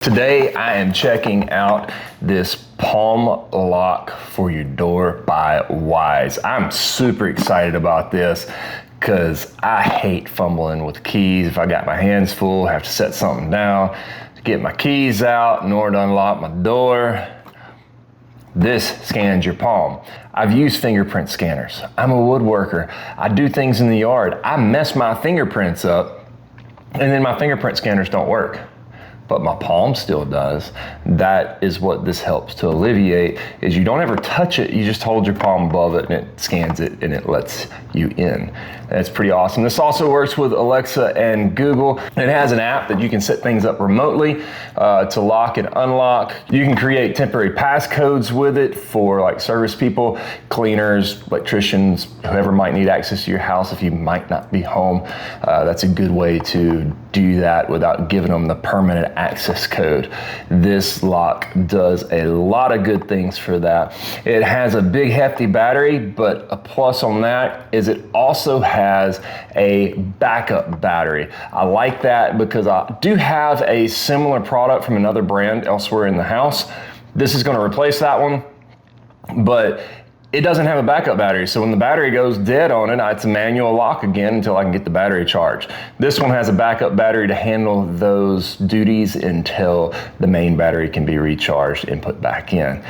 Today I am checking out this palm lock for your door by Wise. I'm super excited about this because I hate fumbling with keys. If I got my hands full, I have to set something down to get my keys out in order to unlock my door. This scans your palm. I've used fingerprint scanners. I'm a woodworker. I do things in the yard. I mess my fingerprints up and then my fingerprint scanners don't work. But my palm still does. That is what this helps to alleviate, is you don't ever touch it, you just hold your palm above it and it scans it and it lets you in. That's pretty awesome. This also works with Alexa and Google. It has an app that you can set things up remotely to lock and unlock. You can create temporary passcodes with it for like service people, cleaners, electricians, whoever might need access to your house if you might not be home. That's a good way to do that without giving them the permanent access code. This lock does a lot of good things for that. It has a big hefty battery, but a plus on that is it also has a backup battery. I like that because I do have a similar product from another brand elsewhere in the house. This is going to replace that one, but it doesn't have a backup battery, so when the battery goes dead on it, it's a manual lock again until I can get the battery charged. This one has a backup battery to handle those duties until the main battery can be recharged and put back in.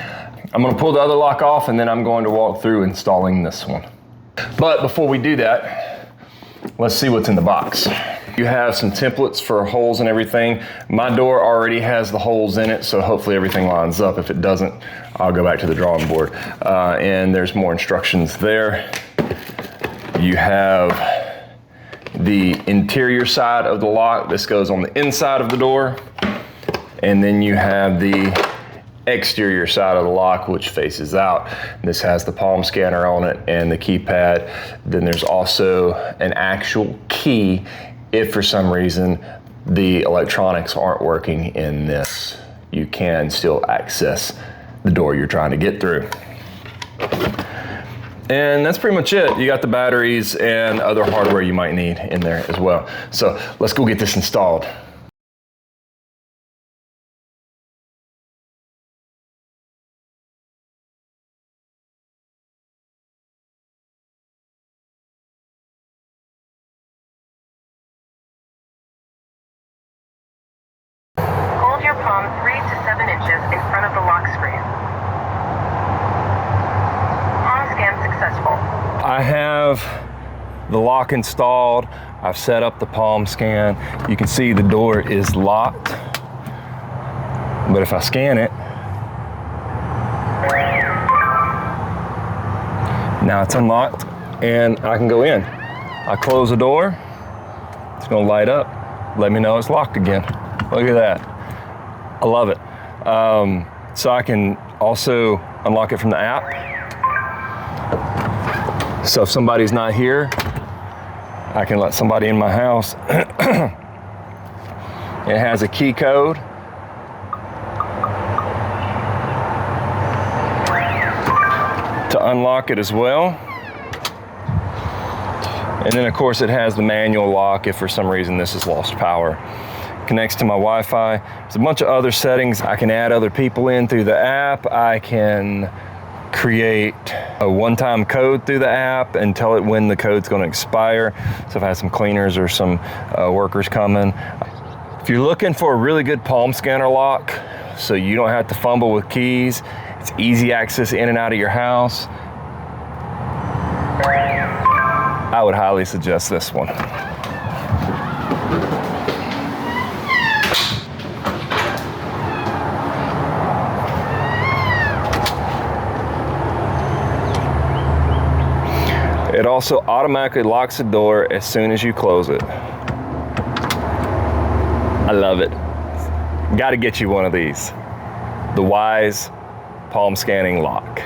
I'm going to pull the other lock off and then I'm going to walk through installing this one. But before we do that, let's see what's in the box. You have some templates for holes and everything. My door already has the holes in it, so hopefully everything lines up. If it doesn't, I'll go back to the drawing board. And there's more instructions there. You have the interior side of the lock. This goes on the inside of the door. And then you have the exterior side of the lock, which faces out. This has the palm scanner on it and the keypad. Then there's also an actual key if for some reason the electronics aren't working in this. You can still access the door you're trying to get through. And that's pretty much it. You got the batteries and other hardware you might need in there as well. So let's go get this installed. Hold your palm 3 to 7 inches in front of the lock screen. Palm scan successful. I have the lock installed. I've set up the palm scan. You can see the door is locked. But if I scan it, now it's unlocked and I can go in. I close the door, it's gonna light up, let me know it's locked again. Look at that. I love it. So I can also unlock it from the app. So if somebody's not here, I can let somebody in my house. It has a key code. To unlock it as well. And then of course it has the manual lock if for some reason this has lost power. Connects to my Wi-Fi. There's a bunch of other settings. I can add other people in through the app. I can create a one-time code through the app and tell it when the code's going to expire. So if I have some cleaners or some workers coming. If you're looking for a really good palm scanner lock, so you don't have to fumble with keys, it's easy access in and out of your house, I would highly suggest this one. It also automatically locks the door as soon as you close it. I love it. Got to get you one of these. The Wise palm scanning lock.